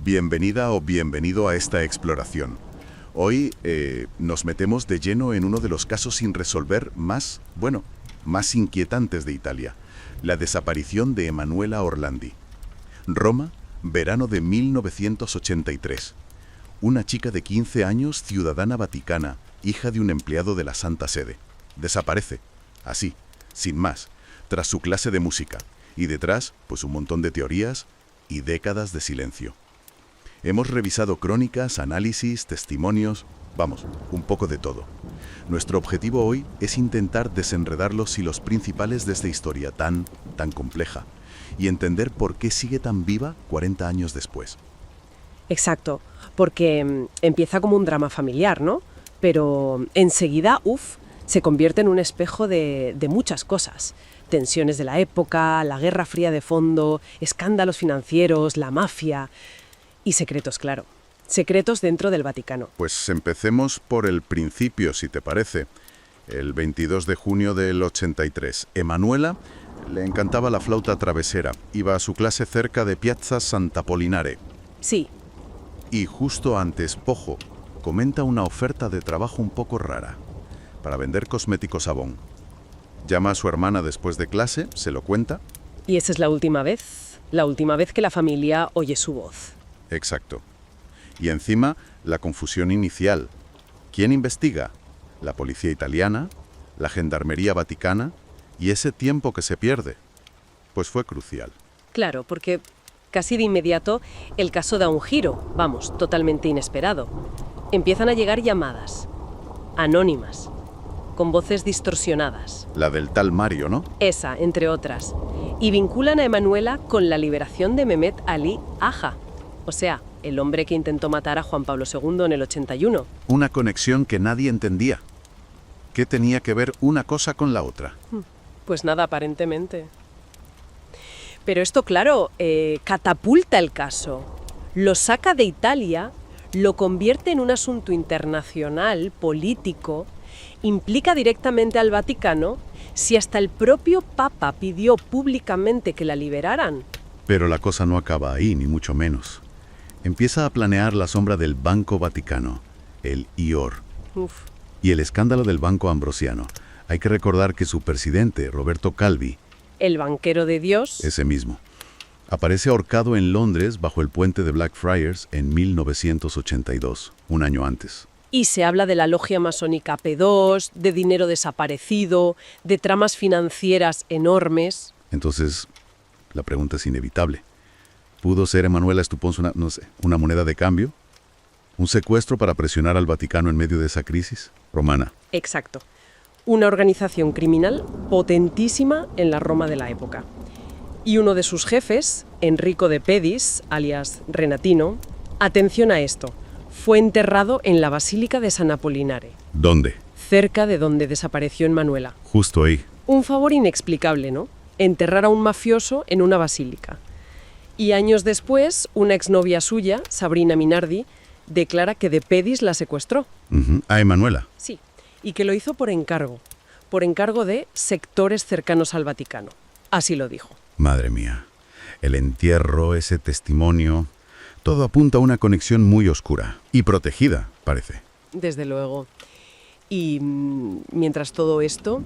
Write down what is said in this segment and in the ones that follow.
Bienvenida o bienvenido a esta exploración. Hoy nos metemos de lleno en uno de los casos sin resolver más inquietantes de Italia, la desaparición de Emanuela Orlandi. Roma, verano de 1983. Una chica de 15 años, ciudadana vaticana, hija de un empleado de la Santa Sede. Desaparece, así, sin más, tras su clase de música. Y detrás, pues un montón de teorías y décadas de silencio. Hemos revisado crónicas, análisis, testimonios, un poco de todo. Nuestro objetivo hoy es intentar desenredar los hilos principales de esta historia tan compleja y entender por qué sigue tan viva 40 años después. Exacto, porque empieza como un drama familiar, ¿no? Pero enseguida, se convierte en un espejo de muchas cosas. Tensiones de la época, la Guerra Fría de fondo, escándalos financieros, la mafia y secretos, claro. Secretos dentro del Vaticano. Pues empecemos por el principio, si te parece. El 22 de junio del 83, Emanuela le encantaba la flauta travesera. Iba a su clase cerca de Piazza Sant'Apollinare. Sí. Y justo antes, Pojo comenta una oferta de trabajo un poco rara, para vender cosméticos Avon. Llama a su hermana después de clase, se lo cuenta. Y esa es la última vez que la familia oye su voz. Exacto. Y encima, la confusión inicial. ¿Quién investiga? La policía italiana, la gendarmería vaticana, y ese tiempo que se pierde. Pues fue crucial. Claro, porque casi de inmediato el caso da un giro, totalmente inesperado. Empiezan a llegar llamadas, anónimas, con voces distorsionadas. La del tal Mario, ¿no? Esa, entre otras. Y vinculan a Emanuela con la liberación de Mehmet Ali Aja. O sea, el hombre que intentó matar a Juan Pablo II en el 81. Una conexión que nadie entendía. ¿Qué tenía que ver una cosa con la otra? Pues nada, aparentemente. Pero esto, claro, catapulta el caso. Lo saca de Italia, lo convierte en un asunto internacional, político, implica directamente al Vaticano, si hasta el propio Papa pidió públicamente que la liberaran. Pero la cosa no acaba ahí, ni mucho menos. Empieza a planear la sombra del Banco Vaticano, el IOR, y el escándalo del Banco Ambrosiano. Hay que recordar que su presidente, Roberto Calvi, el banquero de Dios, ese mismo, aparece ahorcado en Londres bajo el puente de Blackfriars en 1982, un año antes. Y se habla de la logia masónica P2, de dinero desaparecido, de tramas financieras enormes. Entonces, la pregunta es inevitable. ¿Pudo ser Emanuela Stupons una moneda de cambio? ¿Un secuestro para presionar al Vaticano en medio de esa crisis romana? Exacto. Una organización criminal potentísima en la Roma de la época. Y uno de sus jefes, Enrico de Pedis, alias Renatino, atención a esto, fue enterrado en la Basílica de San Apollinare. ¿Dónde? Cerca de donde desapareció Emanuela. Justo ahí. Un favor inexplicable, ¿no? Enterrar a un mafioso en una basílica. Y años después, una exnovia suya, Sabrina Minardi, declara que de Pedis la secuestró. ¿A Emanuela? Sí, y que lo hizo por encargo de sectores cercanos al Vaticano. Así lo dijo. Madre mía, el entierro, ese testimonio, todo apunta a una conexión muy oscura y protegida, parece. Desde luego. Y mientras todo esto,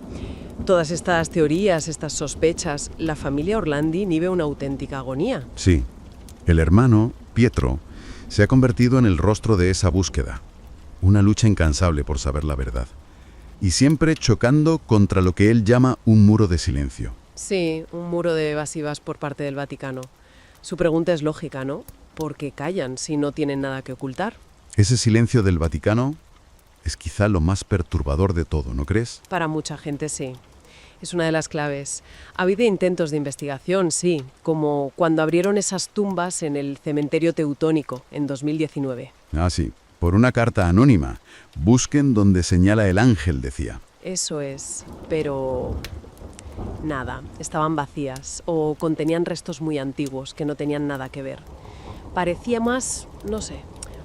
todas estas teorías, estas sospechas, la familia Orlandi vive una auténtica agonía. Sí, el hermano, Pietro, se ha convertido en el rostro de esa búsqueda. Una lucha incansable por saber la verdad. Y siempre chocando contra lo que él llama un muro de silencio. Sí, un muro de evasivas por parte del Vaticano. Su pregunta es lógica, ¿no? ¿Por qué callan si no tienen nada que ocultar? Ese silencio del Vaticano es quizá lo más perturbador de todo, ¿no crees? Para mucha gente sí. Es una de las claves. Ha habido intentos de investigación, sí, como cuando abrieron esas tumbas en el cementerio teutónico en 2019. Ah, sí. Por una carta anónima. Busquen donde señala el ángel, decía. Eso es, pero nada, estaban vacías o contenían restos muy antiguos que no tenían nada que ver. Parecía más, no sé,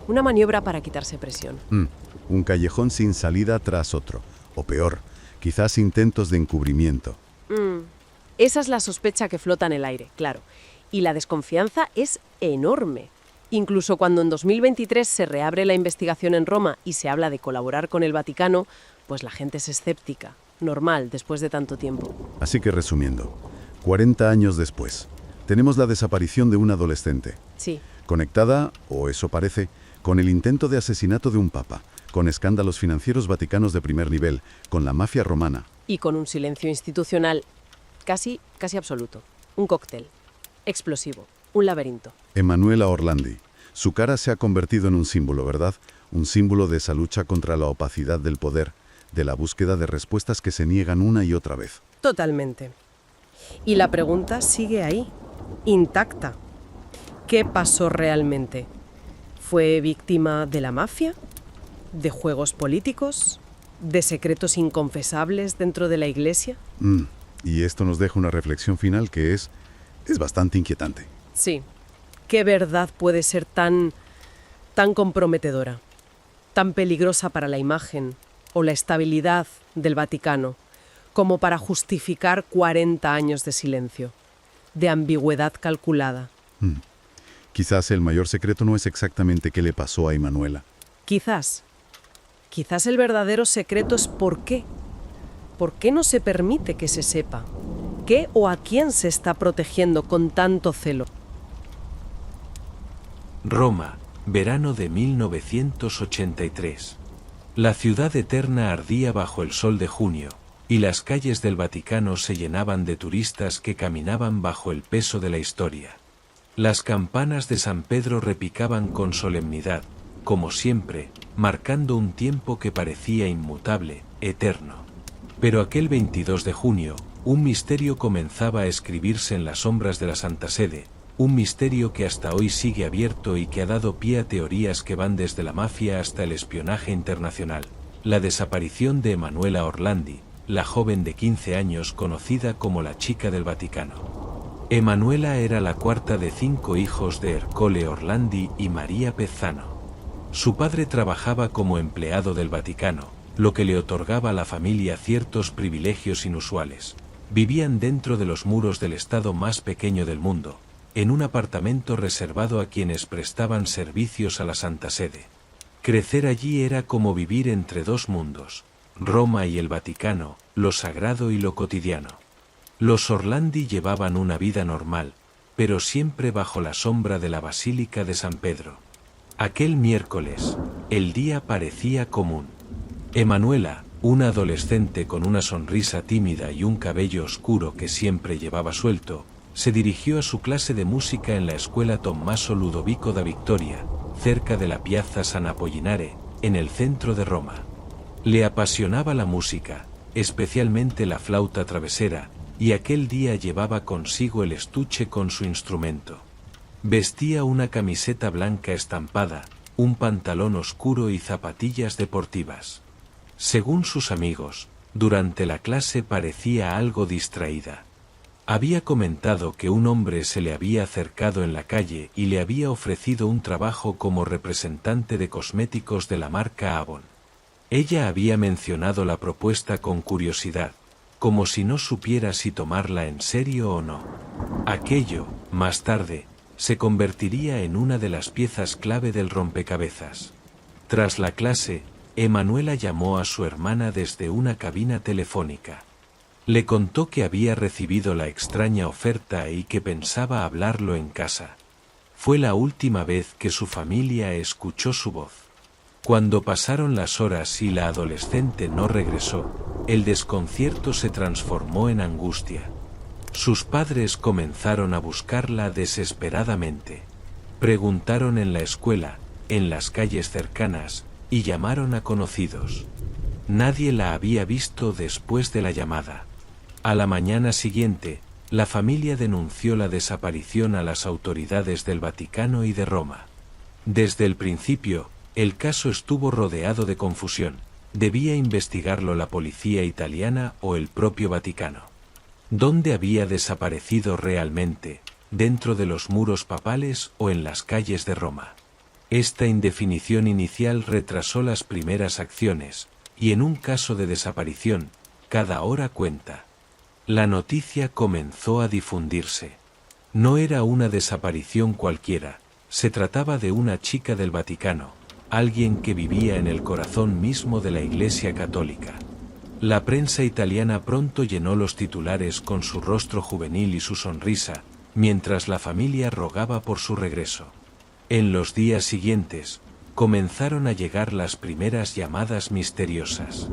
una maniobra para quitarse presión. Un callejón sin salida tras otro. O peor, quizás intentos de encubrimiento. Esa es la sospecha que flota en el aire, claro. Y la desconfianza es enorme. Incluso cuando en 2023 se reabre la investigación en Roma y se habla de colaborar con el Vaticano, pues la gente es escéptica. Normal, después de tanto tiempo. Así que resumiendo, 40 años después, tenemos la desaparición de un adolescente, Sí, conectada, o eso parece, con el intento de asesinato de un papa, con escándalos financieros vaticanos de primer nivel, con la mafia romana. y con un silencio institucional casi absoluto. Un cóctel. Explosivo. Un laberinto. Emanuela Orlandi. Su cara se ha convertido en un símbolo, ¿verdad? Un símbolo de esa lucha contra la opacidad del poder, de la búsqueda de respuestas que se niegan una y otra vez. Totalmente. Y la pregunta sigue ahí, intacta. ¿Qué pasó realmente? ¿Fue víctima de la mafia? ¿De juegos políticos? ¿De secretos inconfesables dentro de la iglesia? Y esto nos deja una reflexión final que es bastante inquietante. Sí. ¿Qué verdad puede ser tan comprometedora, tan peligrosa para la imagen o la estabilidad del Vaticano, como para justificar 40 años de silencio, de ambigüedad calculada? Quizás el mayor secreto no es exactamente qué le pasó a Emanuela. Quizás el verdadero secreto es por qué. ¿Por qué no se permite que se sepa? ¿Qué o a quién se está protegiendo con tanto celo? Roma, verano de 1983. La ciudad eterna ardía bajo el sol de junio, y las calles del Vaticano se llenaban de turistas que caminaban bajo el peso de la historia. Las campanas de San Pedro repicaban con solemnidad, como siempre, marcando un tiempo que parecía inmutable, eterno. Pero aquel 22 de junio, un misterio comenzaba a escribirse en las sombras de la Santa Sede, un misterio que hasta hoy sigue abierto y que ha dado pie a teorías que van desde la mafia hasta el espionaje internacional. La desaparición de Emanuela Orlandi, la joven de 15 años conocida como la chica del Vaticano. Emanuela era la cuarta de 5 hijos de Ercole Orlandi y María Pezzano. Su padre trabajaba como empleado del Vaticano, lo que le otorgaba a la familia ciertos privilegios inusuales. Vivían dentro de los muros del estado más pequeño del mundo, en un apartamento reservado a quienes prestaban servicios a la Santa Sede. Crecer allí era como vivir entre dos mundos, Roma y el Vaticano, lo sagrado y lo cotidiano. Los Orlandi llevaban una vida normal, pero siempre bajo la sombra de la Basílica de San Pedro. Aquel miércoles, el día parecía común. Emanuela, una adolescente con una sonrisa tímida y un cabello oscuro que siempre llevaba suelto, se dirigió a su clase de música en la escuela Tommaso Ludovico da Vittoria, cerca de la Piazza San Apollinare, en el centro de Roma. Le apasionaba la música, especialmente la flauta travesera, y aquel día llevaba consigo el estuche con su instrumento. Vestía una camiseta blanca estampada, un pantalón oscuro y zapatillas deportivas. Según sus amigos, durante la clase parecía algo distraída. Había comentado que un hombre se le había acercado en la calle y le había ofrecido un trabajo como representante de cosméticos de la marca Avon. Ella había mencionado la propuesta con curiosidad, como si no supiera si tomarla en serio o no. Aquello, más tarde, se convertiría en una de las piezas clave del rompecabezas. Tras la clase, Emanuela llamó a su hermana desde una cabina telefónica. Le contó que había recibido la extraña oferta y que pensaba hablarlo en casa. Fue la última vez que su familia escuchó su voz. Cuando pasaron las horas y la adolescente no regresó, el desconcierto se transformó en angustia. Sus padres comenzaron a buscarla desesperadamente. Preguntaron en la escuela, en las calles cercanas, y llamaron a conocidos. Nadie la había visto después de la llamada. A la mañana siguiente, la familia denunció la desaparición a las autoridades del Vaticano y de Roma. Desde el principio, el caso estuvo rodeado de confusión. ¿Debía investigarlo la policía italiana o el propio Vaticano? ¿Dónde había desaparecido realmente? ¿Dentro de los muros papales o en las calles de Roma? Esta indefinición inicial retrasó las primeras acciones, y en un caso de desaparición, cada hora cuenta. La noticia comenzó a difundirse. No era una desaparición cualquiera, Se trataba de una chica del Vaticano, alguien que vivía en el corazón mismo de la Iglesia Católica. La prensa italiana pronto llenó los titulares con su rostro juvenil y su sonrisa, mientras la familia rogaba por su regreso. En los días siguientes, comenzaron a llegar las primeras llamadas misteriosas.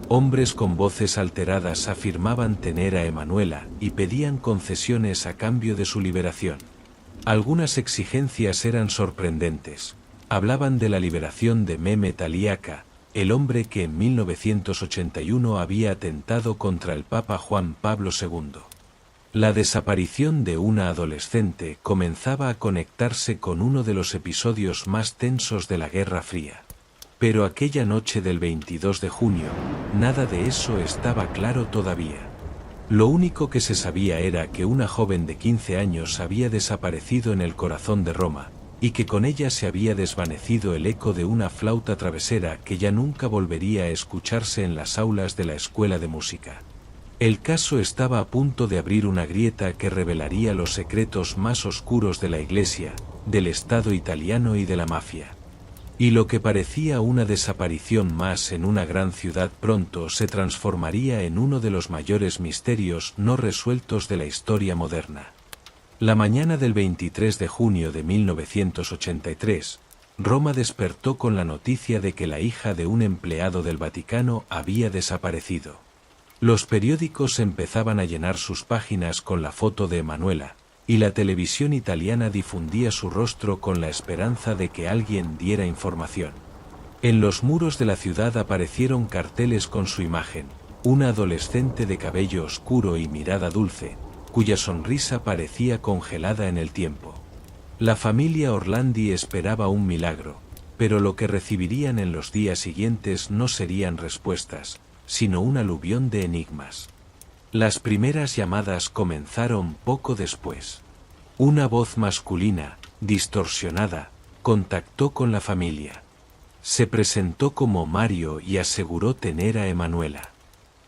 Hombres con voces alteradas afirmaban tener a Emanuela y pedían concesiones a cambio de su liberación. Algunas exigencias eran sorprendentes. Hablaban de la liberación de Mehmet Ali Aka, el hombre que en 1981 había atentado contra el Papa Juan Pablo II. La desaparición de una adolescente comenzaba a conectarse con uno de los episodios más tensos de la Guerra Fría. Pero aquella noche del 22 de junio, nada de eso estaba claro todavía. Lo único que se sabía era que una joven de 15 años había desaparecido en el corazón de Roma, y que con ella se había desvanecido el eco de una flauta travesera que ya nunca volvería a escucharse en las aulas de la escuela de música. El caso estaba a punto de abrir una grieta que revelaría los secretos más oscuros de la Iglesia, del Estado italiano y de la mafia. Y lo que parecía una desaparición más en una gran ciudad pronto se transformaría en uno de los mayores misterios no resueltos de la historia moderna. La mañana del 23 de junio de 1983, Roma despertó con la noticia de que la hija de un empleado del Vaticano había desaparecido. Los periódicos empezaban a llenar sus páginas con la foto de Emanuela, y la televisión italiana difundía su rostro con la esperanza de que alguien diera información. En los muros de la ciudad aparecieron carteles con su imagen, una adolescente de cabello oscuro y mirada dulce, cuya sonrisa parecía congelada en el tiempo. La familia Orlandi esperaba un milagro, pero lo que recibirían en los días siguientes no serían respuestas, sino un aluvión de enigmas. Las primeras llamadas comenzaron poco después. Una voz masculina, distorsionada, contactó con la familia. Se presentó como Mario y aseguró tener a Emanuela.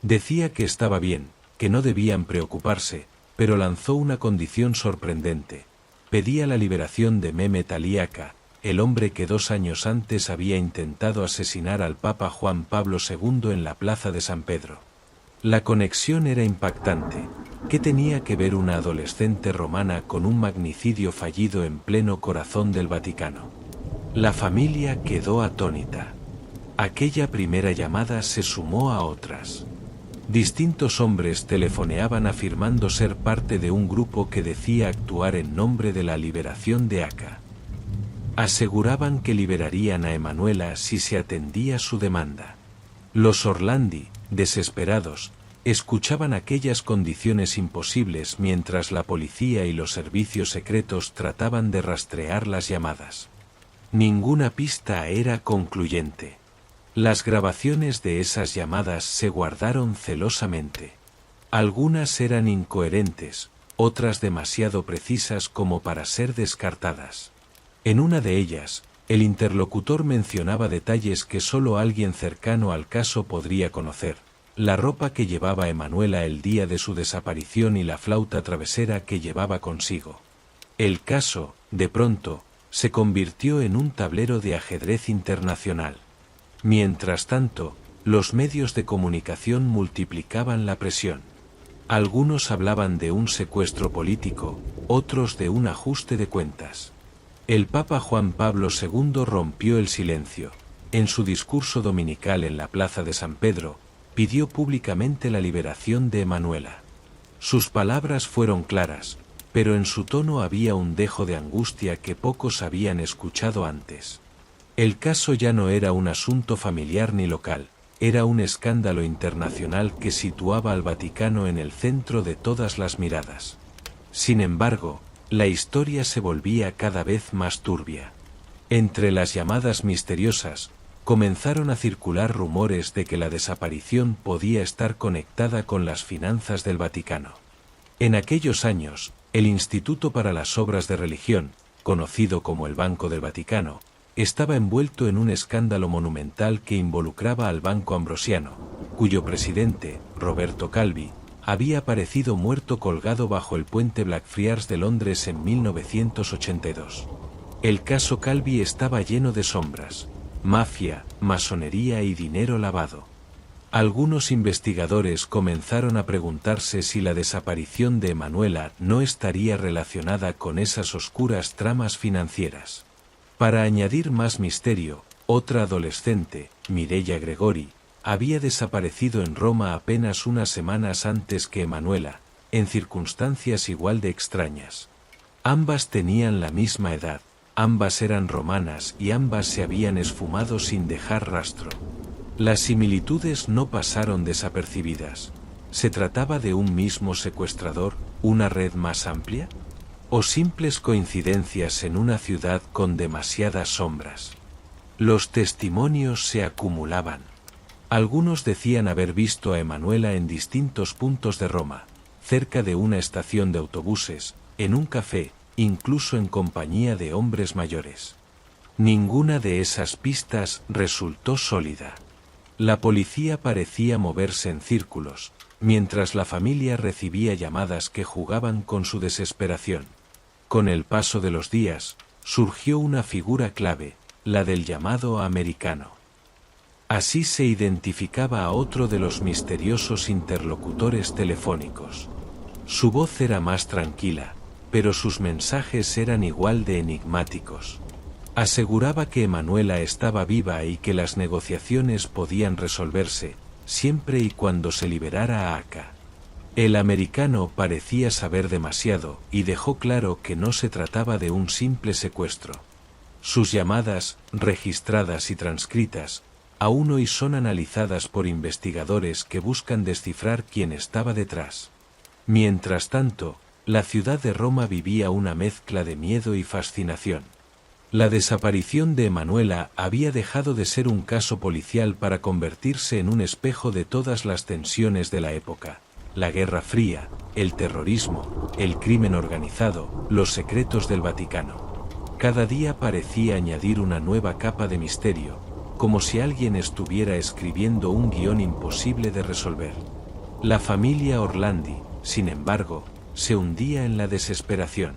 Decía que estaba bien, que no debían preocuparse, pero lanzó una condición sorprendente. Pedía la liberación de Mehmet Ali Aka, el hombre que 2 años antes había intentado asesinar al Papa Juan Pablo II en la plaza de San Pedro. La conexión era impactante. ¿Qué tenía que ver una adolescente romana con un magnicidio fallido en pleno corazón del Vaticano? La familia quedó atónita. Aquella primera llamada se sumó a otras. Distintos hombres telefoneaban afirmando ser parte de un grupo que decía actuar en nombre de la liberación de Aka. Aseguraban que liberarían a Emanuela si se atendía su demanda. Los Orlandi, desesperados, escuchaban aquellas condiciones imposibles mientras la policía y los servicios secretos trataban de rastrear las llamadas. Ninguna pista era concluyente. Las grabaciones de esas llamadas se guardaron celosamente. Algunas eran incoherentes, otras demasiado precisas como para ser descartadas. En una de ellas, el interlocutor mencionaba detalles que solo alguien cercano al caso podría conocer: la ropa que llevaba Emanuela el día de su desaparición y la flauta travesera que llevaba consigo. El caso, de pronto, se convirtió en un tablero de ajedrez internacional. Mientras tanto, los medios de comunicación multiplicaban la presión. Algunos hablaban de un secuestro político, otros de un ajuste de cuentas. El Papa Juan Pablo II rompió el silencio. En su discurso dominical en la plaza de San Pedro, pidió públicamente la liberación de Emanuela. Sus palabras fueron claras, pero en su tono había un dejo de angustia que pocos habían escuchado antes. El caso ya no era un asunto familiar ni local, era un escándalo internacional que situaba al Vaticano en el centro de todas las miradas. Sin embargo, la historia se volvía cada vez más turbia. Entre las llamadas misteriosas, comenzaron a circular rumores de que la desaparición podía estar conectada con las finanzas del Vaticano. En aquellos años, el Instituto para las Obras de Religión, conocido como el Banco del Vaticano, estaba envuelto en un escándalo monumental que involucraba al Banco Ambrosiano, cuyo presidente, Roberto Calvi, había aparecido muerto colgado bajo el puente Blackfriars de Londres en 1982. El caso Calvi estaba lleno de sombras, mafia, masonería y dinero lavado. Algunos investigadores comenzaron a preguntarse si la desaparición de Emanuela no estaría relacionada con esas oscuras tramas financieras. Para añadir más misterio, otra adolescente, Mireia Gregori, había desaparecido en Roma apenas unas semanas antes que Emanuela, en circunstancias igual de extrañas. Ambas tenían la misma edad, ambas eran romanas y ambas se habían esfumado sin dejar rastro. Las similitudes no pasaron desapercibidas. ¿Se trataba de un mismo secuestrador, una red más amplia? ¿O simples coincidencias en una ciudad con demasiadas sombras? Los testimonios se acumulaban. Algunos decían haber visto a Emanuela en distintos puntos de Roma, cerca de una estación de autobuses, en un café, incluso en compañía de hombres mayores. Ninguna de esas pistas resultó sólida. La policía parecía moverse en círculos, mientras la familia recibía llamadas que jugaban con su desesperación. Con el paso de los días, surgió una figura clave, la del llamado americano. Así se identificaba a otro de los misteriosos interlocutores telefónicos. Su voz era más tranquila, pero sus mensajes eran igual de enigmáticos. Aseguraba que Emanuela estaba viva y que las negociaciones podían resolverse, siempre y cuando se liberara a Aka. El americano parecía saber demasiado y dejó claro que no se trataba de un simple secuestro. Sus llamadas, registradas y transcritas, aún hoy son analizadas por investigadores que buscan descifrar quién estaba detrás. Mientras tanto, la ciudad de Roma vivía una mezcla de miedo y fascinación. La desaparición de Emanuela había dejado de ser un caso policial para convertirse en un espejo de todas las tensiones de la época: la Guerra Fría, el terrorismo, el crimen organizado, los secretos del Vaticano. Cada día parecía añadir una nueva capa de misterio, como si alguien estuviera escribiendo un guión imposible de resolver. La familia Orlandi, sin embargo, se hundía en la desesperación.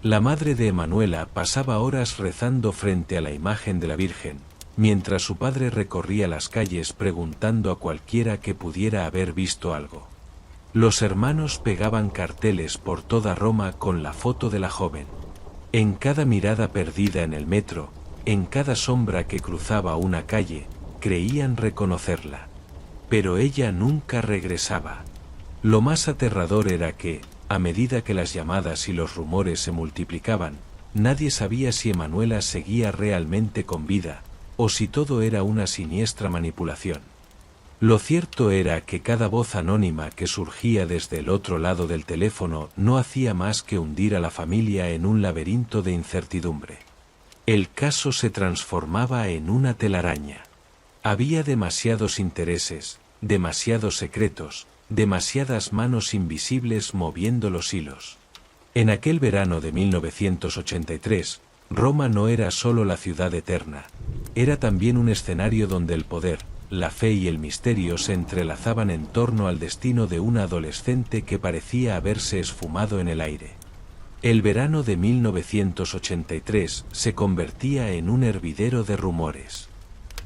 La madre de Emanuela pasaba horas rezando frente a la imagen de la Virgen, mientras su padre recorría las calles preguntando a cualquiera que pudiera haber visto algo. Los hermanos pegaban carteles por toda Roma con la foto de la joven. En cada mirada perdida en el metro, en cada sombra que cruzaba una calle, creían reconocerla. Pero ella nunca regresaba. Lo más aterrador era que, a medida que las llamadas y los rumores se multiplicaban, nadie sabía si Emanuela seguía realmente con vida, o si todo era una siniestra manipulación. Lo cierto era que cada voz anónima que surgía desde el otro lado del teléfono no hacía más que hundir a la familia en un laberinto de incertidumbre. El caso se transformaba en una telaraña. Había demasiados intereses, demasiados secretos, demasiadas manos invisibles moviendo los hilos. En aquel verano de 1983, Roma no era solo la ciudad eterna, era también un escenario donde el poder, la fe y el misterio se entrelazaban en torno al destino de una adolescente que parecía haberse esfumado en el aire. El verano de 1983 se convertía en un hervidero de rumores.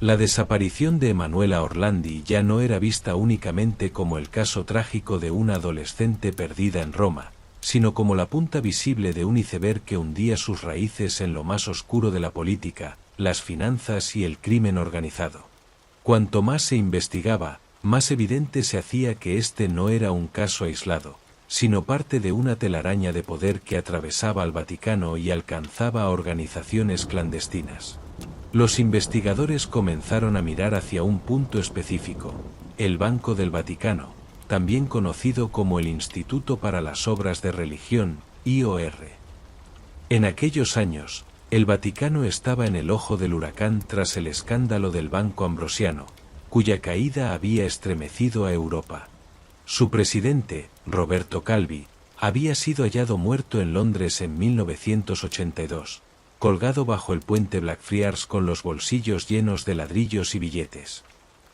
La desaparición de Emanuela Orlandi ya no era vista únicamente como el caso trágico de una adolescente perdida en Roma, sino como la punta visible de un iceberg que hundía sus raíces en lo más oscuro de la política, las finanzas y el crimen organizado. Cuanto más se investigaba, más evidente se hacía que este no era un caso aislado, sino parte de una telaraña de poder que atravesaba al Vaticano y alcanzaba a organizaciones clandestinas. Los investigadores comenzaron a mirar hacia un punto específico: el Banco del Vaticano, también conocido como el Instituto para las Obras de Religión, IOR. En aquellos años, el Vaticano estaba en el ojo del huracán tras el escándalo del Banco Ambrosiano, cuya caída había estremecido a Europa. Su presidente, Roberto Calvi, había sido hallado muerto en Londres en 1982. Colgado bajo el puente Blackfriars con los bolsillos llenos de ladrillos y billetes.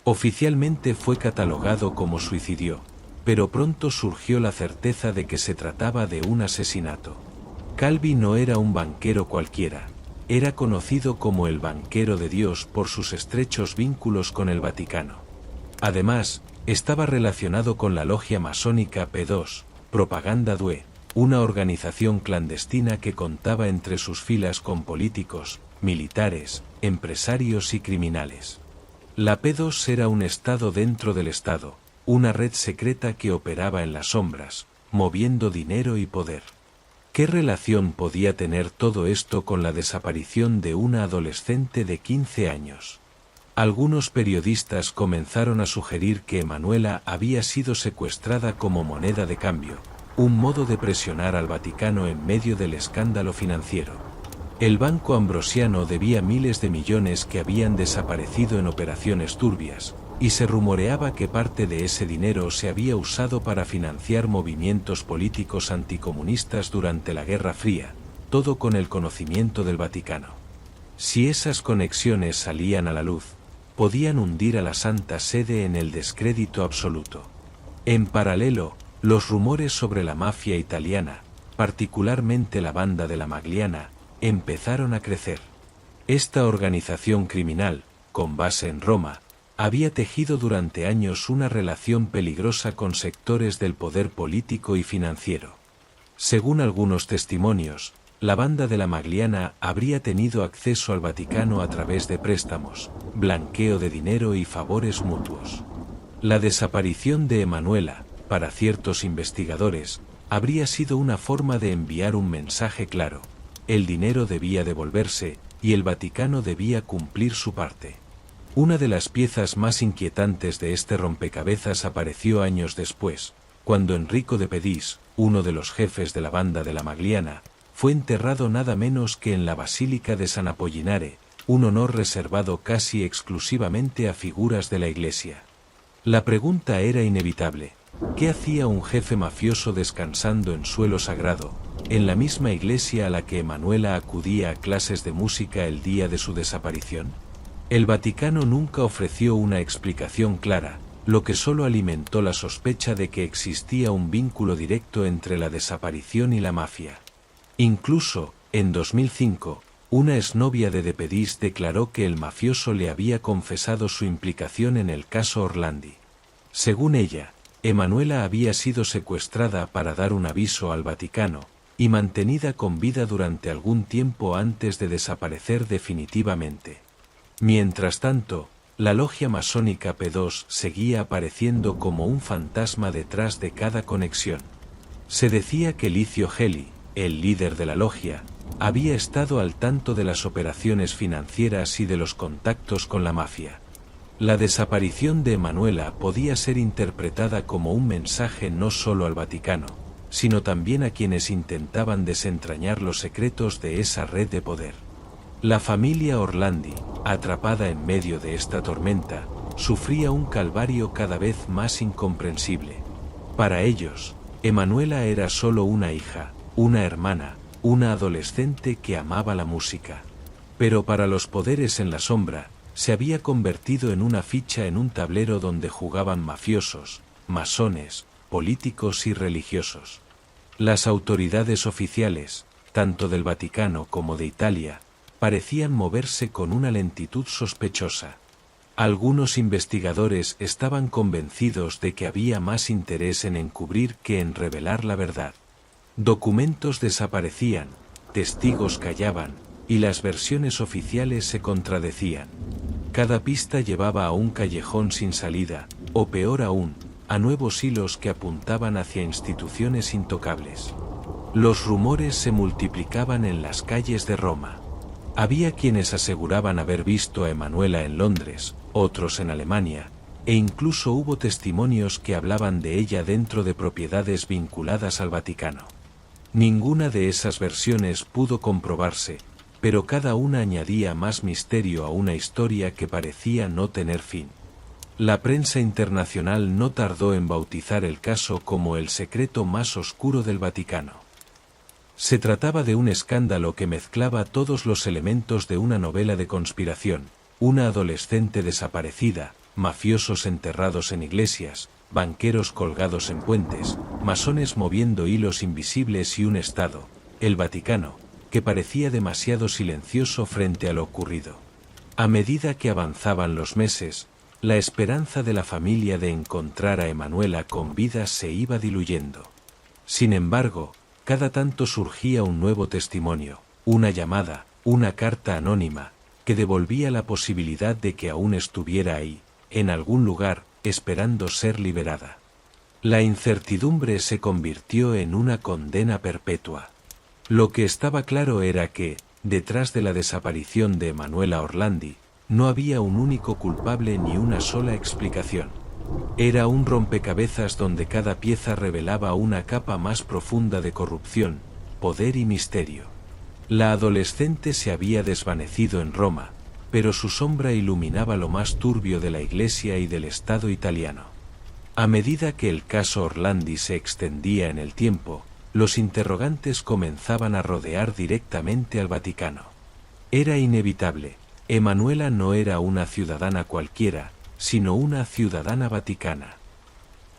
Oficialmente fue catalogado como suicidio, pero pronto surgió la certeza de que se trataba de un asesinato. Calvi no era un banquero cualquiera, era conocido como el banquero de Dios por sus estrechos vínculos con el Vaticano. Además, estaba relacionado con la logia masónica P2, Propaganda Due, una organización clandestina que contaba entre sus filas con políticos, militares, empresarios y criminales. La P2 era un estado dentro del Estado, una red secreta que operaba en las sombras, moviendo dinero y poder. ¿Qué relación podía tener todo esto con la desaparición de una adolescente de 15 años? Algunos periodistas comenzaron a sugerir que Emanuela había sido secuestrada como moneda de cambio, un modo de presionar al Vaticano en medio del escándalo financiero. El Banco Ambrosiano debía miles de millones que habían desaparecido en operaciones turbias, y se rumoreaba que parte de ese dinero se había usado para financiar movimientos políticos anticomunistas durante la Guerra Fría, todo con el conocimiento del Vaticano. Si esas conexiones salían a la luz, podían hundir a la Santa Sede en el descrédito absoluto. En paralelo, los rumores sobre la mafia italiana, particularmente la banda de la Magliana, empezaron a crecer. Esta organización criminal, con base en Roma, había tejido durante años una relación peligrosa con sectores del poder político y financiero. Según algunos testimonios, la banda de la Magliana habría tenido acceso al Vaticano a través de préstamos, blanqueo de dinero y favores mutuos. La desaparición de Emanuela, para ciertos investigadores, habría sido una forma de enviar un mensaje claro: el dinero debía devolverse, y el Vaticano debía cumplir su parte. Una de las piezas más inquietantes de este rompecabezas apareció años después, cuando Enrico de Pedis, uno de los jefes de la banda de la Magliana, fue enterrado nada menos que en la Basílica de San Apollinare, un honor reservado casi exclusivamente a figuras de la Iglesia. La pregunta era inevitable: ¿qué hacía un jefe mafioso descansando en suelo sagrado, en la misma iglesia a la que Emanuela acudía a clases de música el día de su desaparición? El Vaticano nunca ofreció una explicación clara, lo que solo alimentó la sospecha de que existía un vínculo directo entre la desaparición y la mafia. Incluso, en 2005, una exnovia de Pedis declaró que el mafioso le había confesado su implicación en el caso Orlandi. Según ella, Emanuela había sido secuestrada para dar un aviso al Vaticano, y mantenida con vida durante algún tiempo antes de desaparecer definitivamente. Mientras tanto, la logia masónica P2 seguía apareciendo como un fantasma detrás de cada conexión. Se decía que Licio Gelli, el líder de la logia, había estado al tanto de las operaciones financieras y de los contactos con la mafia. La desaparición de Emanuela podía ser interpretada como un mensaje no solo al Vaticano, sino también a quienes intentaban desentrañar los secretos de esa red de poder. La familia Orlandi, atrapada en medio de esta tormenta, sufría un calvario cada vez más incomprensible. Para ellos, Emanuela era solo una hija, una hermana, una adolescente que amaba la música. Pero para los poderes en la sombra, se había convertido en una ficha en un tablero donde jugaban mafiosos, masones, políticos y religiosos. Las autoridades oficiales, tanto del Vaticano como de Italia, parecían moverse con una lentitud sospechosa. Algunos investigadores estaban convencidos de que había más interés en encubrir que en revelar la verdad. Documentos desaparecían, testigos callaban, y las versiones oficiales se contradecían. Cada pista llevaba a un callejón sin salida, o peor aún, a nuevos hilos que apuntaban hacia instituciones intocables. Los rumores se multiplicaban en las calles de Roma. Había quienes aseguraban haber visto a Emanuela en Londres, otros en Alemania, e incluso hubo testimonios que hablaban de ella dentro de propiedades vinculadas al Vaticano. Ninguna de esas versiones pudo comprobarse, pero cada una añadía más misterio a una historia que parecía no tener fin. La prensa internacional no tardó en bautizar el caso como el secreto más oscuro del Vaticano. Se trataba de un escándalo que mezclaba todos los elementos de una novela de conspiración: una adolescente desaparecida, mafiosos enterrados en iglesias, banqueros colgados en puentes, masones moviendo hilos invisibles y un Estado, el Vaticano, que parecía demasiado silencioso frente a lo ocurrido. A medida que avanzaban los meses, la esperanza de la familia de encontrar a Emanuela con vida se iba diluyendo. Sin embargo, cada tanto surgía un nuevo testimonio, una llamada, una carta anónima, que devolvía la posibilidad de que aún estuviera ahí, en algún lugar, esperando ser liberada. La incertidumbre se convirtió en una condena perpetua. Lo que estaba claro era que, detrás de la desaparición de Emanuela Orlandi, no había un único culpable ni una sola explicación. Era un rompecabezas donde cada pieza revelaba una capa más profunda de corrupción, poder y misterio. La adolescente se había desvanecido en Roma, pero su sombra iluminaba lo más turbio de la Iglesia y del Estado italiano. A medida que el caso Orlandi se extendía en el tiempo, los interrogantes comenzaban a rodear directamente al Vaticano. Era inevitable. Emanuela no era una ciudadana cualquiera, sino una ciudadana vaticana.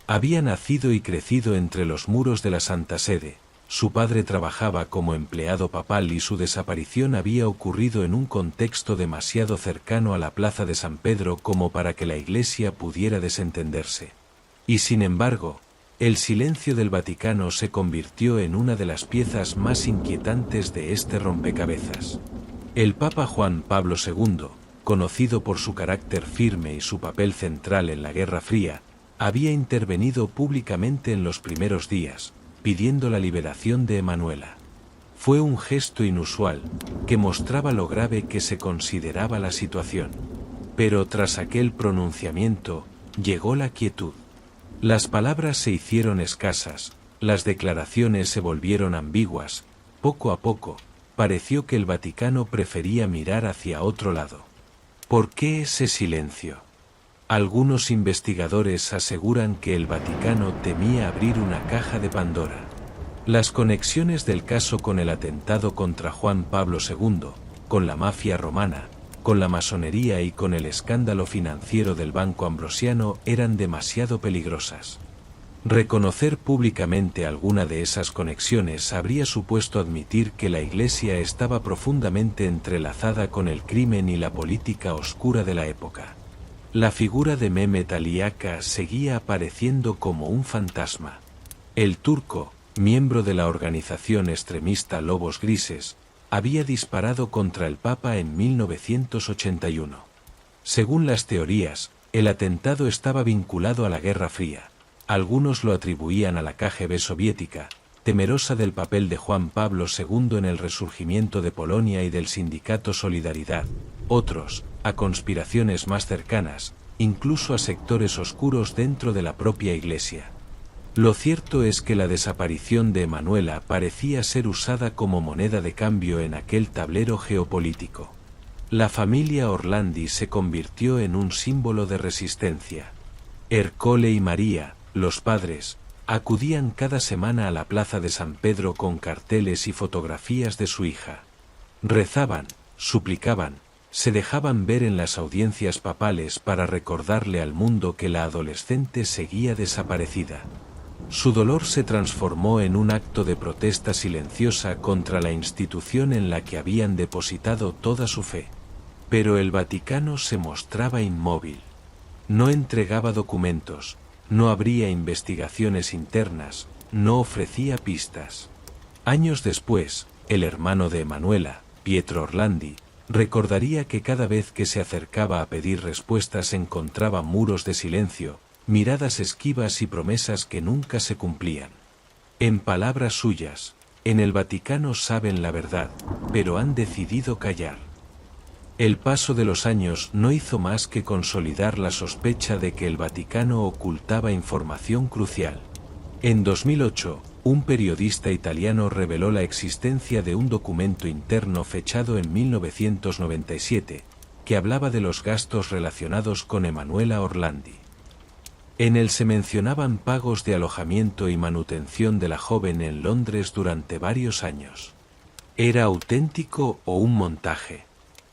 Había nacido y crecido entre los muros de la Santa Sede, su padre trabajaba como empleado papal y su desaparición había ocurrido en un contexto demasiado cercano a la plaza de San Pedro como para que la Iglesia pudiera desentenderse. Y sin embargo, el silencio del Vaticano se convirtió en una de las piezas más inquietantes de este rompecabezas. El Papa Juan Pablo II, conocido por su carácter firme y su papel central en la Guerra Fría, había intervenido públicamente en los primeros días, pidiendo la liberación de Emanuela. Fue un gesto inusual, que mostraba lo grave que se consideraba la situación. Pero tras aquel pronunciamiento, llegó la quietud. Las palabras se hicieron escasas, las declaraciones se volvieron ambiguas, poco a poco, pareció que el Vaticano prefería mirar hacia otro lado. ¿Por qué ese silencio? Algunos investigadores aseguran que el Vaticano temía abrir una caja de Pandora. Las conexiones del caso con el atentado contra Juan Pablo II, con la mafia romana, con la masonería y con el escándalo financiero del Banco Ambrosiano eran demasiado peligrosas. Reconocer públicamente alguna de esas conexiones habría supuesto admitir que la Iglesia estaba profundamente entrelazada con el crimen y la política oscura de la época. La figura de Mehmet Ali Aka seguía apareciendo como un fantasma. El turco, miembro de la organización extremista Lobos Grises, había disparado contra el Papa en 1981. Según las teorías, el atentado estaba vinculado a la Guerra Fría. Algunos lo atribuían a la KGB soviética, temerosa del papel de Juan Pablo II en el resurgimiento de Polonia y del sindicato Solidaridad. Otros, a conspiraciones más cercanas, incluso a sectores oscuros dentro de la propia Iglesia. Lo cierto es que la desaparición de Emanuela parecía ser usada como moneda de cambio en aquel tablero geopolítico. La familia Orlandi se convirtió en un símbolo de resistencia. Ercole y María, los padres, acudían cada semana a la plaza de San Pedro con carteles y fotografías de su hija. Rezaban, suplicaban, se dejaban ver en las audiencias papales para recordarle al mundo que la adolescente seguía desaparecida. Su dolor se transformó en un acto de protesta silenciosa contra la institución en la que habían depositado toda su fe. Pero el Vaticano se mostraba inmóvil. No entregaba documentos, no abría investigaciones internas, no ofrecía pistas. Años después, el hermano de Emanuela, Pietro Orlandi, recordaría que cada vez que se acercaba a pedir respuestas encontraba muros de silencio, miradas esquivas y promesas que nunca se cumplían. En palabras suyas, en el Vaticano saben la verdad, pero han decidido callar. El paso de los años no hizo más que consolidar la sospecha de que el Vaticano ocultaba información crucial. En 2008, un periodista italiano reveló la existencia de un documento interno fechado en 1997, que hablaba de los gastos relacionados con Emanuela Orlandi. En él se mencionaban pagos de alojamiento y manutención de la joven en Londres durante varios años. ¿Era auténtico o un montaje?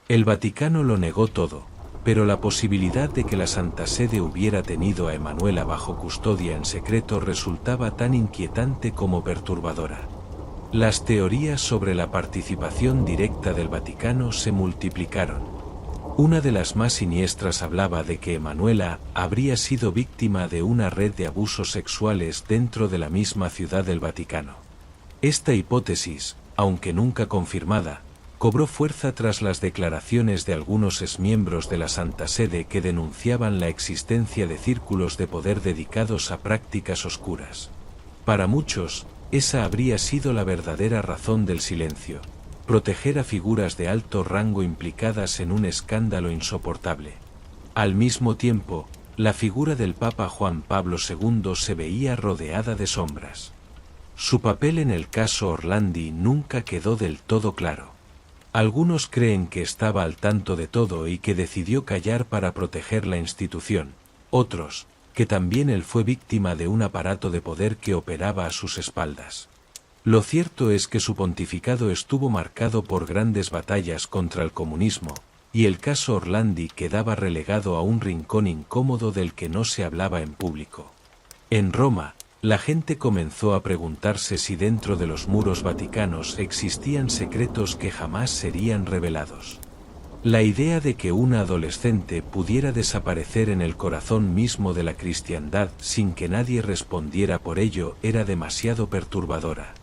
El Vaticano lo negó todo, pero la posibilidad de que la Santa Sede hubiera tenido a Emanuela bajo custodia en secreto resultaba tan inquietante como perturbadora. Las teorías sobre la participación directa del Vaticano se multiplicaron. Una de las más siniestras hablaba de que Emanuela habría sido víctima de una red de abusos sexuales dentro de la misma Ciudad del Vaticano. Esta hipótesis, aunque nunca confirmada, cobró fuerza tras las declaraciones de algunos exmiembros de la Santa Sede que denunciaban la existencia de círculos de poder dedicados a prácticas oscuras. Para muchos, esa habría sido la verdadera razón del silencio: proteger a figuras de alto rango implicadas en un escándalo insoportable. Al mismo tiempo, la figura del Papa Juan Pablo II se veía rodeada de sombras. Su papel en el caso Orlandi nunca quedó del todo claro. Algunos creen que estaba al tanto de todo y que decidió callar para proteger la institución. Otros, que también él fue víctima de un aparato de poder que operaba a sus espaldas. Lo cierto es que su pontificado estuvo marcado por grandes batallas contra el comunismo, y el caso Orlandi quedaba relegado a un rincón incómodo del que no se hablaba en público. En Roma, la gente comenzó a preguntarse si dentro de los muros vaticanos existían secretos que jamás serían revelados. La idea de que una adolescente pudiera desaparecer en el corazón mismo de la cristiandad sin que nadie respondiera por ello era demasiado perturbadora.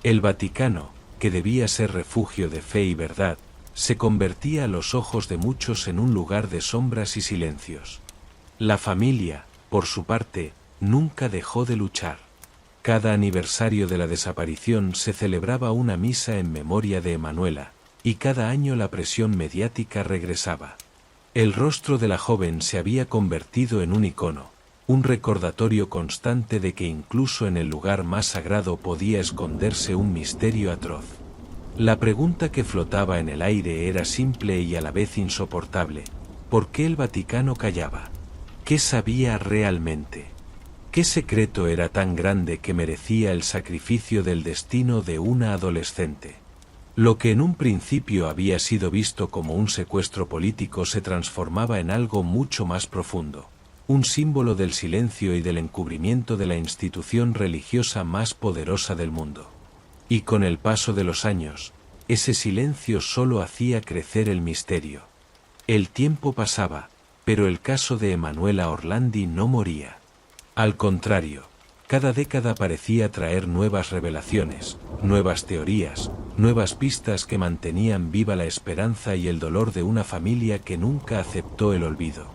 El Vaticano, que debía ser refugio de fe y verdad, se convertía a los ojos de muchos en un lugar de sombras y silencios. La familia, por su parte, nunca dejó de luchar. Cada aniversario de la desaparición se celebraba una misa en memoria de Emanuela, y cada año la presión mediática regresaba. El rostro de la joven se había convertido en un icono, un recordatorio constante de que incluso en el lugar más sagrado podía esconderse un misterio atroz. La pregunta que flotaba en el aire era simple y a la vez insoportable: ¿por qué el Vaticano callaba? ¿Qué sabía realmente? ¿Qué secreto era tan grande que merecía el sacrificio del destino de una adolescente? Lo que en un principio había sido visto como un secuestro político se transformaba en algo mucho más profundo, un símbolo del silencio y del encubrimiento de la institución religiosa más poderosa del mundo. Y con el paso de los años, ese silencio solo hacía crecer el misterio. El tiempo pasaba, pero el caso de Emanuela Orlandi no moría. Al contrario, cada década parecía traer nuevas revelaciones, nuevas teorías, nuevas pistas que mantenían viva la esperanza y el dolor de una familia que nunca aceptó el olvido.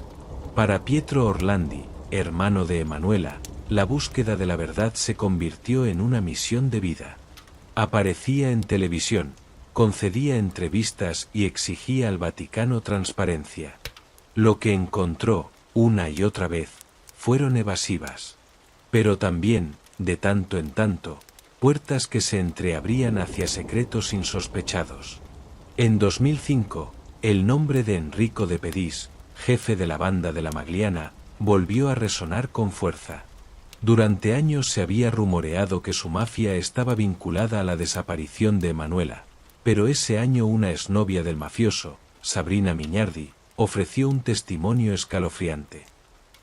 Para Pietro Orlandi, hermano de Emanuela, la búsqueda de la verdad se convirtió en una misión de vida. Aparecía en televisión, concedía entrevistas y exigía al Vaticano transparencia. Lo que encontró, una y otra vez, fueron evasivas. Pero también, de tanto en tanto, puertas que se entreabrían hacia secretos insospechados. En 2005, el nombre de Enrico de Pedis, jefe de la banda de la Magliana, volvió a resonar con fuerza. Durante años se había rumoreado que su mafia estaba vinculada a la desaparición de Emanuela, pero ese año una exnovia del mafioso, Sabrina Mignardi, ofreció un testimonio escalofriante.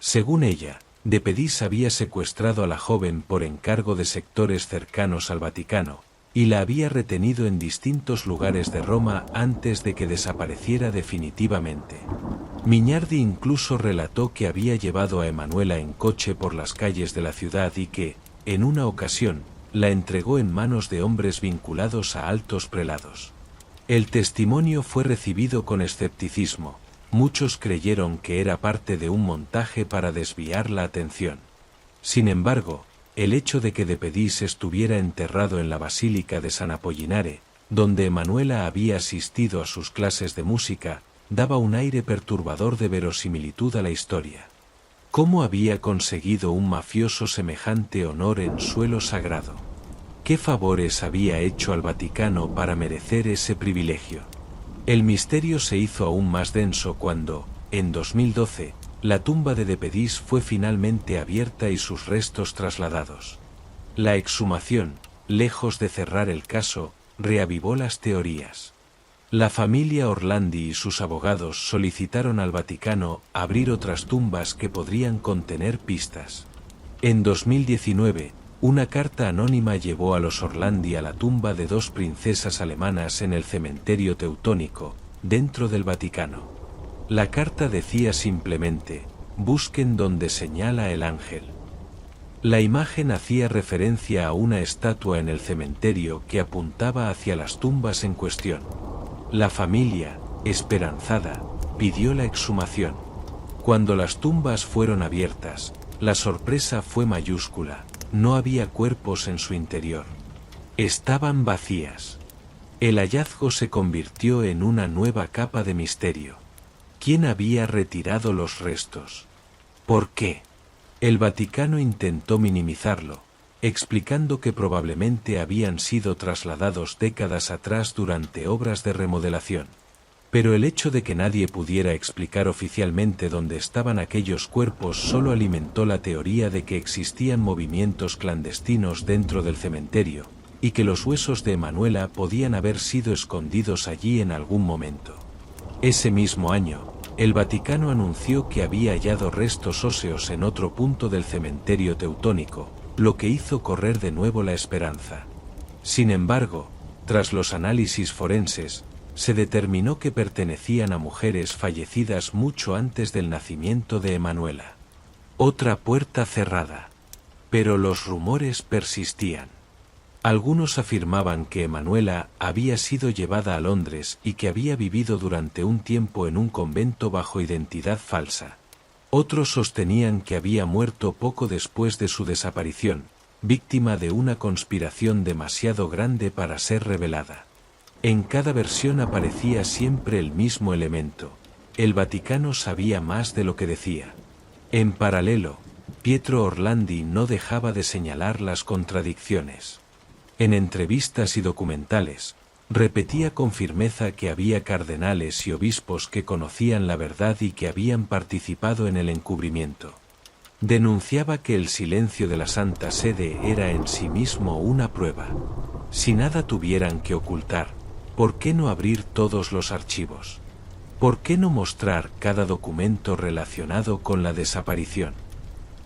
Según ella, De Pedis había secuestrado a la joven por encargo de sectores cercanos al Vaticano, y la había retenido en distintos lugares de Roma antes de que desapareciera definitivamente. Mignardi incluso relató que había llevado a Emanuela en coche por las calles de la ciudad y que, en una ocasión, la entregó en manos de hombres vinculados a altos prelados. El testimonio fue recibido con escepticismo. Muchos creyeron que era parte de un montaje para desviar la atención. Sin embargo, el hecho de que De Pedis estuviera enterrado en la Basílica de San Apollinare, donde Emanuela había asistido a sus clases de música, daba un aire perturbador de verosimilitud a la historia. ¿Cómo había conseguido un mafioso semejante honor en suelo sagrado? ¿Qué favores había hecho al Vaticano para merecer ese privilegio? El misterio se hizo aún más denso cuando, en 2012, la tumba de Pedis fue finalmente abierta y sus restos trasladados. La exhumación, lejos de cerrar el caso, reavivó las teorías. La familia Orlandi y sus abogados solicitaron al Vaticano abrir otras tumbas que podrían contener pistas. En 2019, Una carta anónima llevó a los Orlandi a la tumba de 2 princesas alemanas en el cementerio teutónico, dentro del Vaticano. La carta decía simplemente: busquen donde señala el ángel. La imagen hacía referencia a una estatua en el cementerio que apuntaba hacia las tumbas en cuestión. La familia, esperanzada, pidió la exhumación. Cuando las tumbas fueron abiertas, la sorpresa fue mayúscula: no había cuerpos en su interior. Estaban vacías. El hallazgo se convirtió en una nueva capa de misterio. ¿Quién había retirado los restos? ¿Por qué? El Vaticano intentó minimizarlo, explicando que probablemente habían sido trasladados décadas atrás durante obras de remodelación. Pero el hecho de que nadie pudiera explicar oficialmente dónde estaban aquellos cuerpos solo alimentó la teoría de que existían movimientos clandestinos dentro del cementerio, y que los huesos de Emanuela podían haber sido escondidos allí en algún momento. Ese mismo año, el Vaticano anunció que había hallado restos óseos en otro punto del cementerio teutónico, lo que hizo correr de nuevo la esperanza. Sin embargo, tras los análisis forenses, se determinó que pertenecían a mujeres fallecidas mucho antes del nacimiento de Emanuela. Otra puerta cerrada. Pero los rumores persistían. Algunos afirmaban que Emanuela había sido llevada a Londres y que había vivido durante un tiempo en un convento bajo identidad falsa. Otros sostenían que había muerto poco después de su desaparición, víctima de una conspiración demasiado grande para ser revelada. En cada versión aparecía siempre el mismo elemento: el Vaticano sabía más de lo que decía. En paralelo, Pietro Orlandi no dejaba de señalar las contradicciones. En entrevistas y documentales, repetía con firmeza que había cardenales y obispos que conocían la verdad y que habían participado en el encubrimiento. Denunciaba que el silencio de la Santa Sede era en sí mismo una prueba. Si nada tuvieran que ocultar, ¿por qué no abrir todos los archivos? ¿Por qué no mostrar cada documento relacionado con la desaparición?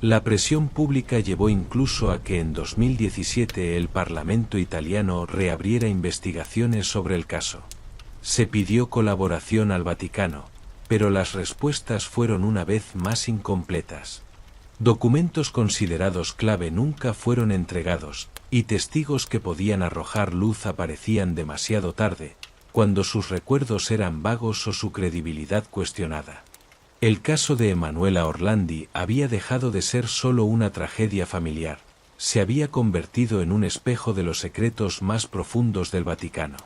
La presión pública llevó incluso a que en 2017 el Parlamento italiano reabriera investigaciones sobre el caso. Se pidió colaboración al Vaticano, pero las respuestas fueron una vez más incompletas. Documentos considerados clave nunca fueron entregados, y testigos que podían arrojar luz aparecían demasiado tarde, cuando sus recuerdos eran vagos o su credibilidad cuestionada. El caso de Emanuela Orlandi había dejado de ser solo una tragedia familiar, se había convertido en un espejo de los secretos más profundos del Vaticano.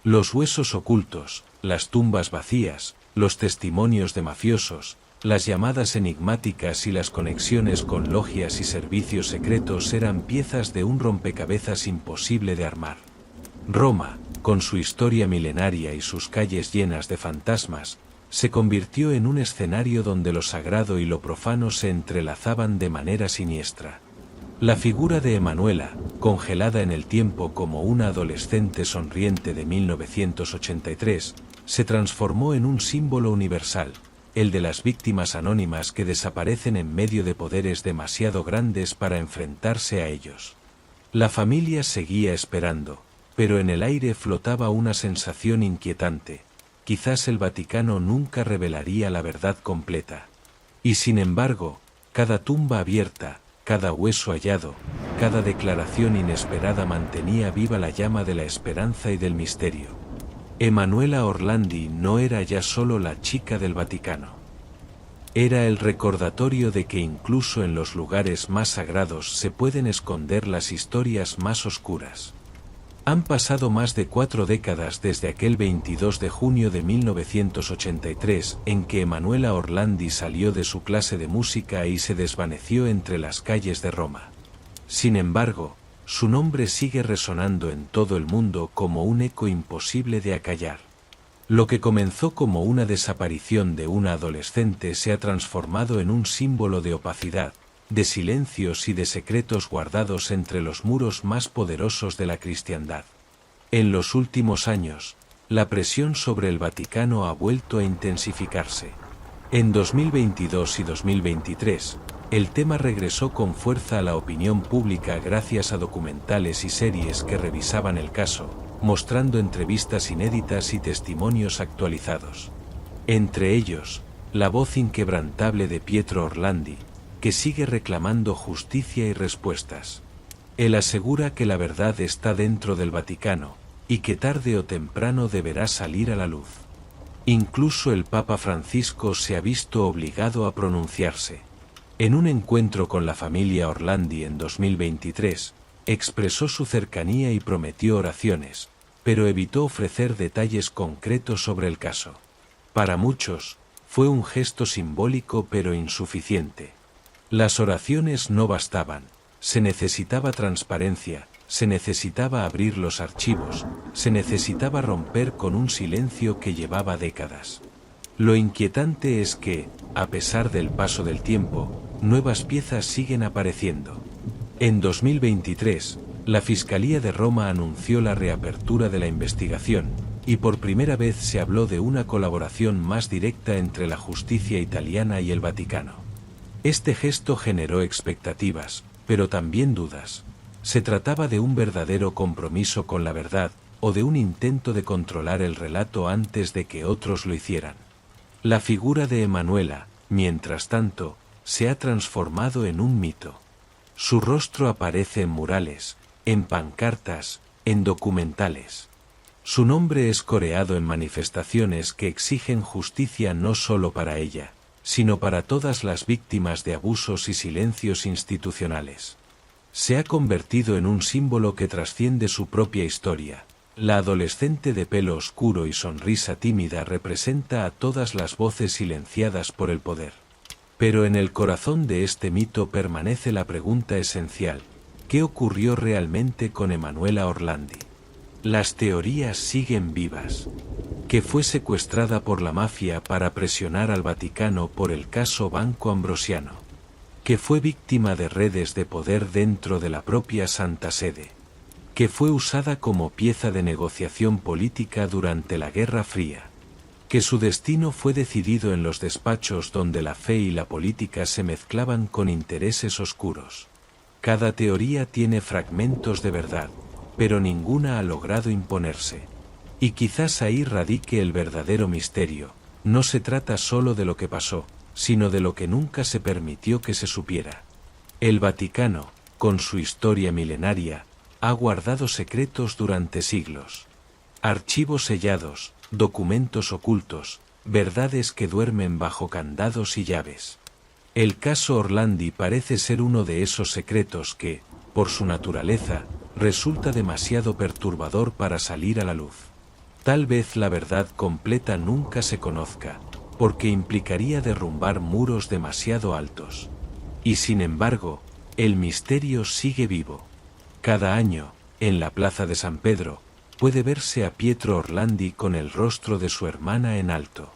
Los huesos ocultos, las tumbas vacías, los testimonios de mafiosos, las llamadas enigmáticas y las conexiones con logias y servicios secretos eran piezas de un rompecabezas imposible de armar. Roma, con su historia milenaria y sus calles llenas de fantasmas, se convirtió en un escenario donde lo sagrado y lo profano se entrelazaban de manera siniestra. La figura de Emanuela, congelada en el tiempo como una adolescente sonriente de 1983, se transformó en un símbolo universal, el de las víctimas anónimas que desaparecen en medio de poderes demasiado grandes para enfrentarse a ellos. La familia seguía esperando, pero en el aire flotaba una sensación inquietante: quizás el Vaticano nunca revelaría la verdad completa. Y sin embargo, cada tumba abierta, cada hueso hallado, cada declaración inesperada mantenía viva la llama de la esperanza y del misterio. Emanuela Orlandi no era ya solo la chica del Vaticano. Era el recordatorio de que incluso en los lugares más sagrados se pueden esconder las historias más oscuras. Han pasado más de 4 décadas desde aquel 22 de junio de 1983 en que Emanuela Orlandi salió de su clase de música y se desvaneció entre las calles de Roma. Sin embargo, su nombre sigue resonando en todo el mundo como un eco imposible de acallar. Lo que comenzó como una desaparición de una adolescente se ha transformado en un símbolo de opacidad, de silencios y de secretos guardados entre los muros más poderosos de la cristiandad. En los últimos años, la presión sobre el Vaticano ha vuelto a intensificarse. En 2022 y 2023, el tema regresó con fuerza a la opinión pública gracias a documentales y series que revisaban el caso, mostrando entrevistas inéditas y testimonios actualizados. Entre ellos, la voz inquebrantable de Pietro Orlandi, que sigue reclamando justicia y respuestas. Él asegura que la verdad está dentro del Vaticano, y que tarde o temprano deberá salir a la luz. Incluso el Papa Francisco se ha visto obligado a pronunciarse. En un encuentro con la familia Orlandi en 2023, expresó su cercanía y prometió oraciones, pero evitó ofrecer detalles concretos sobre el caso. Para muchos, fue un gesto simbólico pero insuficiente. Las oraciones no bastaban, se necesitaba transparencia, se necesitaba abrir los archivos, se necesitaba romper con un silencio que llevaba décadas. Lo inquietante es que, a pesar del paso del tiempo, nuevas piezas siguen apareciendo. En 2023, la Fiscalía de Roma anunció la reapertura de la investigación, y por primera vez se habló de una colaboración más directa entre la justicia italiana y el Vaticano. Este gesto generó expectativas, pero también dudas. ¿Se trataba de un verdadero compromiso con la verdad, o de un intento de controlar el relato antes de que otros lo hicieran? La figura de Emanuela, mientras tanto, se ha transformado en un mito. Su rostro aparece en murales, en pancartas, en documentales. Su nombre es coreado en manifestaciones que exigen justicia no solo para ella, sino para todas las víctimas de abusos y silencios institucionales. Se ha convertido en un símbolo que trasciende su propia historia. La adolescente de pelo oscuro y sonrisa tímida representa a todas las voces silenciadas por el poder. Pero en el corazón de este mito permanece la pregunta esencial: ¿qué ocurrió realmente con Emanuela Orlandi? Las teorías siguen vivas. Que fue secuestrada por la mafia para presionar al Vaticano por el caso Banco Ambrosiano. Que fue víctima de redes de poder dentro de la propia Santa Sede. Que fue usada como pieza de negociación política durante la Guerra Fría. Que su destino fue decidido en los despachos donde la fe y la política se mezclaban con intereses oscuros. Cada teoría tiene fragmentos de verdad, pero ninguna ha logrado imponerse. Y quizás ahí radique el verdadero misterio. No se trata solo de lo que pasó, sino de lo que nunca se permitió que se supiera. El Vaticano, con su historia milenaria, ha guardado secretos durante siglos. Archivos sellados, documentos ocultos, verdades que duermen bajo candados y llaves. El caso Orlandi parece ser uno de esos secretos que, por su naturaleza, resulta demasiado perturbador para salir a la luz. Tal vez la verdad completa nunca se conozca, porque implicaría derrumbar muros demasiado altos. Y sin embargo, el misterio sigue vivo. Cada año, en la plaza de San Pedro, puede verse a Pietro Orlandi con el rostro de su hermana en alto.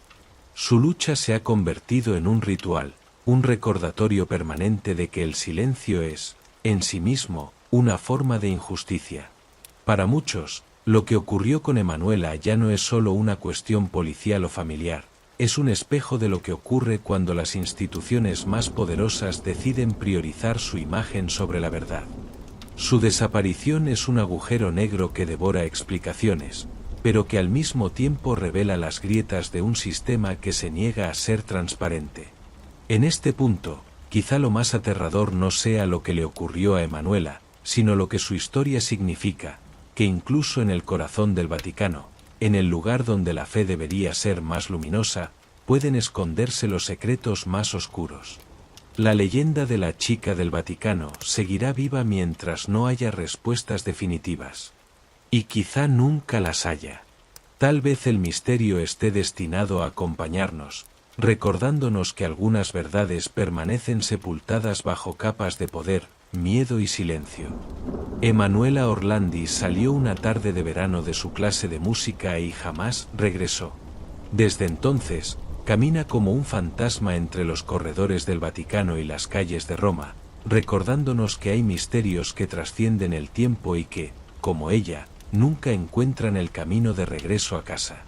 Su lucha se ha convertido en un ritual, un recordatorio permanente de que el silencio es, en sí mismo, una forma de injusticia. Para muchos, lo que ocurrió con Emanuela ya no es solo una cuestión policial o familiar, es un espejo de lo que ocurre cuando las instituciones más poderosas deciden priorizar su imagen sobre la verdad. Su desaparición es un agujero negro que devora explicaciones, pero que al mismo tiempo revela las grietas de un sistema que se niega a ser transparente. En este punto, quizá lo más aterrador no sea lo que le ocurrió a Emanuela, sino lo que su historia significa, que incluso en el corazón del Vaticano, en el lugar donde la fe debería ser más luminosa, pueden esconderse los secretos más oscuros. La leyenda de la chica del Vaticano seguirá viva mientras no haya respuestas definitivas. Y quizá nunca las haya. Tal vez el misterio esté destinado a acompañarnos, recordándonos que algunas verdades permanecen sepultadas bajo capas de poder, miedo y silencio. Emanuela Orlandi salió una tarde de verano de su clase de música y jamás regresó. Desde entonces, camina como un fantasma entre los corredores del Vaticano y las calles de Roma, recordándonos que hay misterios que trascienden el tiempo y que, como ella, nunca encuentran el camino de regreso a casa.